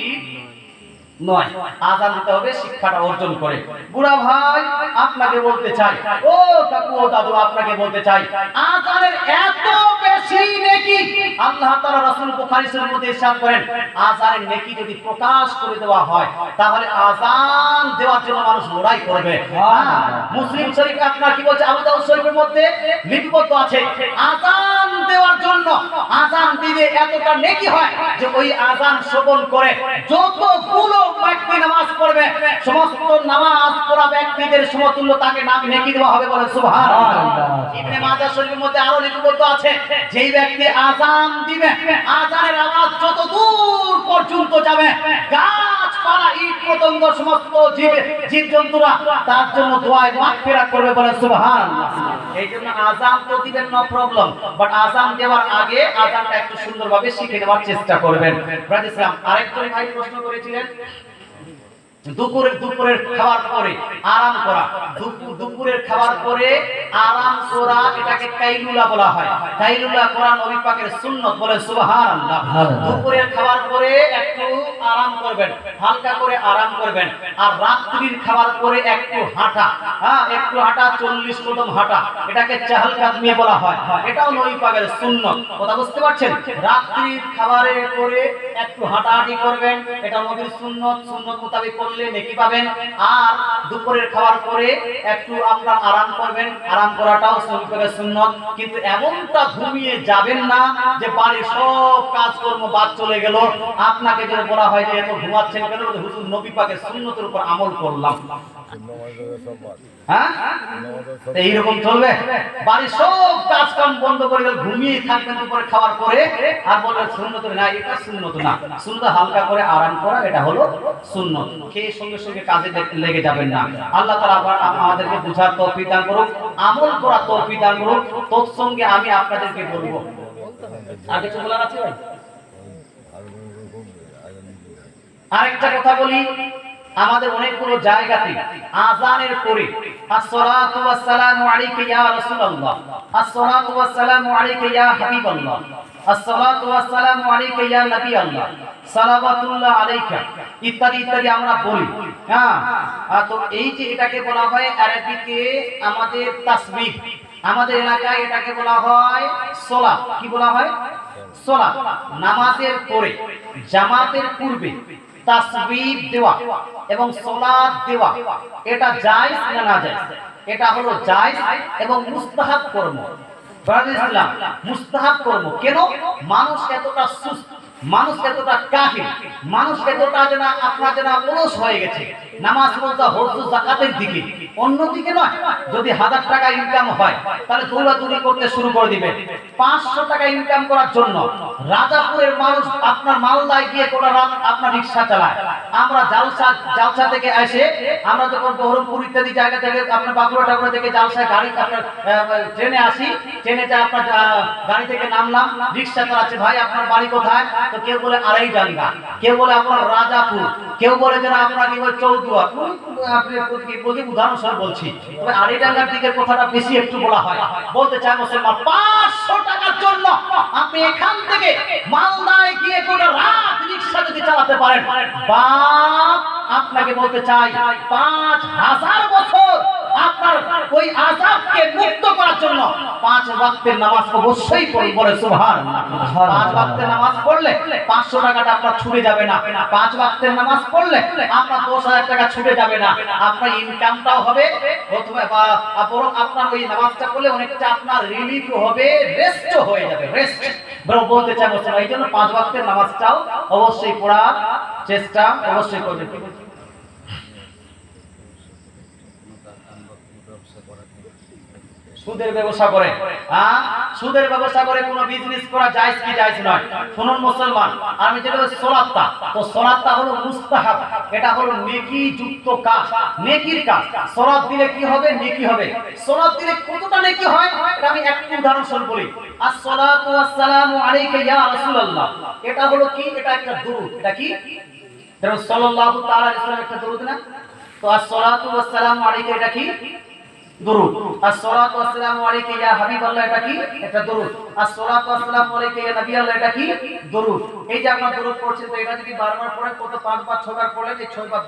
নয়। আজান দিতে হবে শিক্ষাটা অর্জন করে। বুড়া ভাই আপনাকে বলতে চাই, ও কাকু ও দাদু আপনাকে বলতে চাই, আজানের এত বেশি নেকি আল্লাহ তাআলা রাসূল বুখারী শরীফের মধ্যে ইরশাদ করেন, আজানের নেকি যদি প্রকাশ করে দেওয়া হয় তাহলে আজান দেওয়ার জন্য মানুষ লড়াই করবে। মুসলিম শরীফে আপনার কি বলছে, আবু দাউদ শরীফের মধ্যে লিপিবদ্ধ আছে, আজান দেওয়ার জন্য আজান দিলে এতটা নেকি হয় যে ওই আজান শ্রবণ করে যতগুলো ব্যক্তি নামাজ পড়বে সমস্ত নামাজ পড়া ব্যক্তিদের সমতুল্য তাকে নাম নেকি দেওয়া হবে, বলেন সুবহানাল্লাহ। ইবনে মাজাহ শরীফের মধ্যে আরো লিপিবদ্ধ আছে, যেই ব্যক্তি আজান দিবে আজানের আওয়াজ যত দূর পর্যন্ত যাবে গাছপালা ইট পতঙ্গ সমস্ত জীবজন্তুরা তার জন্য দোয়ায় মাগফিরাত করবে, বলেন সুবহানাল্লাহ। এই জন্য আজান তো দিবেন নো প্রবলেম, বাট আজান দেওয়ার আগে আজানটা একটু সুন্দরভাবে শিখে নেওয়ার চেষ্টা করবেন। ব্রাদার ইসলাম আরেকজন ভাই প্রশ্ন করেছিলেন দুপুরের খাবার পরে আরাম করা, দুপুরের খাবার পরে আরাম করা এটাকে কাইলুলা বলা হয়। কাইলুলা করা নবী পাকের সুন্নাত, বলেন সুবহানাল্লাহ। দুপুরের খাবার পরে একটু আরাম করবেন, হালকা করে আরাম করবেন, আর রাত্রির খাবার পরে একটু হাঁটা, একটু হাঁটা 40 কদম হাঁটা, এটাকে চাহল কাদমি বলা হয়, এটাও নবী পাকের সুন্নাত। কথা বুঝতে পারছেন? রাত্রির খাবারের পরে একটু হাঁটাহাঁটি করবেন, এটা নবীর সুন্নাত, সুন্নাত মোতাবেক করলে নেকি পাবেন। আর দুপুরের খাবার পরে একটু আপনার আরাম করবেন, আরাম করাটাও সুন্নাত। কিন্তু এমনটা ঘুমিয়ে যাবেন না যে বাড়ির সব কাজকর্ম বাদ চলে গেল, আপনাকে যদি বলা হয় যে এত ঘুমাচ্ছেন কেন, হুজুর নবী পাকের সুন্নতের উপর আমল করলাম, হ্যাঁ এইরকম চলবে? বাড়ির সব কাজ কাম বন্ধ করে ঘুমিয়ে থাকবেন দুপুরে খাওয়ার পরে আর বলবেন সুন্নত না, এটা সুন্নত না। সুন্নত হালকা করে আরাম করা, এটা হলো সুন্নত। খেয়ে সঙ্গে সঙ্গে কাজে লেগে যাবেন না। আল্লাহ তাআলা আমাদেরকে বুঝার তৌফিক দান করুক, আমল করার তৌফিক দান করুক। তৎসঙ্গে আমি আপনাদেরকে বলবো, আর কিছু বলার আছে ভাই? আরেকটা কথা বলি, আমাদের অনেকগুলো জায়গাতে আযানের পরে আসসালাতু ওয়াসসালামু আলাইকা ইয়া রাসূলুল্লাহ, আসসালাতু ওয়াসসালামু আলাইকা ইয়া হাবিবাল্লাহ, আসসালাতু ওয়াসসালামু আলাইকা ইয়া নবী আল্লাহ, সালাওয়াতুল্লাহ আলাইকা ইত্যাদি ইত্যাদি আমরা বলি। হ্যাঁ, তো এই যে এটাকে বলা হয় আরবিতে আমাদের তাসবিহ, আমাদের এলাকায় এটাকে বলা হয় সালাত। কি বলা হয়? সালাত। নামাজের পরে জামাতের পূর্বে তাসবিহ দেওয়া এবং সালাত দেওয়া, এটা জায়েজ না না জায়েজ? এটা হলো জায়েজ এবং মুস্তাহাব কর্ম। ব্রাদার ইসলাম, মুস্তাহাব কর্ম। কেন? মানুষ এতটা সুস্থ, মানুষ এতটা কাহিল, মানুষ এতটা যেন আপনার যেন অলস হয়ে গেছে নামাজ রোজা হজ যাকাতের দিকে, অন্যদিকে নয়। যদি 1000 টাকা ইনকাম হয় তাহলে দৌড়াদৌড়ি করতে শুরু করে দিবে। 500 টাকা ইনকাম করার জন্য রাজাপুরের মানুষ আপনার মালদায় গিয়ে গোটা রাত আপনার রিকশা চালায়। আমরা জালসা থেকে এসে আমরা যখন বহরমপুর ইত্যাদি জায়গা থেকে আপনার বাঁকুড়া টাকুড়া থেকে জালসায় গাড়ি আপনার ট্রেনে আসি, ট্রেনে যা আপনার গাড়ি থেকে নামলাম, রিকশা চালাচ্ছে, ভাই আপনার বাড়ি কোথায়? তো কেউ বলে আড়াইডাঙ্গা, কেউ বলে আপনার রাজাপুর, কেউ বলে যেন আপনার কি বলে চৌদুয়ার। আপনি উদাহরণস্বরূপ বলছি, তবে আড়াইডাঙ্গার দিকের কথাটা বেশি একটু বলা হয়। বলতে চাই মুসলমান, 500 টাকার জন্য আপনি এখান থেকে মালদায় গিয়ে গোটা রাত রিকশা যদি চালাতে পারেন, বাপ আপনাকে বলতে চাই 5000 বছর আপনার ওই আযাবকে মুক্ত করার জন্য 5 ওয়াক্তের নামাজ অবশ্যই পড়ুন, বলে সুবহানাল্লাহ। 5 ওয়াক্তের নামাজ পড়লে 500 টাকাটা আপনার ছুটে যাবে না। 5 ওয়াক্তের নামাজ পড়লে আপনার 10000 টাকা ছুটে যাবে না। আপনার ইনকামটাও হবে প্রথমে, বরং আপনার ওই নামাজটা পড়লে অনেকটা আপনার রিলিফ হবে, রেস্টও হয়ে যাবে, রেস্ট বলতে চাই মুসলমান। এই জন্য 5 ওয়াক্তের নামাজটাও অবশ্যই পড়ার চেষ্টা অবশ্যই করবেন। সুদের ব্যবসা করে, হ্যাঁ সুদের ব্যবসা করে কোনো বিজনেস করা জায়েজ কি জায়েজ নয়? শুনুন মুসলমান, আমি যেটা সালাতটা, তো সালাতটা হলো মুস্তাহাব, এটা হলো নেকি যুক্ত কাজ, নেকির কাজ। সালাত দিলে কি হবে? নেকি হবে। সালাত দিলে কতটা নেকি হয় এটা আমি একটু উদাহরণ স্বরূপ বলি। আসসালাতু ওয়াসসালামু আলাইকা ইয়া রাসূলুল্লাহ, এটা হলো কি? এটা একটা দুরূদ। এটা কি? যেমন সাল্লাল্লাহু তাআলা আলাইহি ওয়াসাল্লাম একটা দুরূদ না? তো আসসালাতু ওয়াসসালামু আলাইকা এটা কি? দুরূদ। আসসালাতু ওয়াসসালামু আলাইকা ইয়া হাবিবাল্লাহ এটা কি? এটা দুরূদ। আসসালাতু ওয়াসসালামু আলাইকা ইয়া নবী আল্লাহ এটা কি? দুরূদ। এই যে আপনারা দুরূদ পড়ছেন, তো এটা যদি বারবার পড়েন, কত 5 বার 6 বার পড়লে, এই 6 বার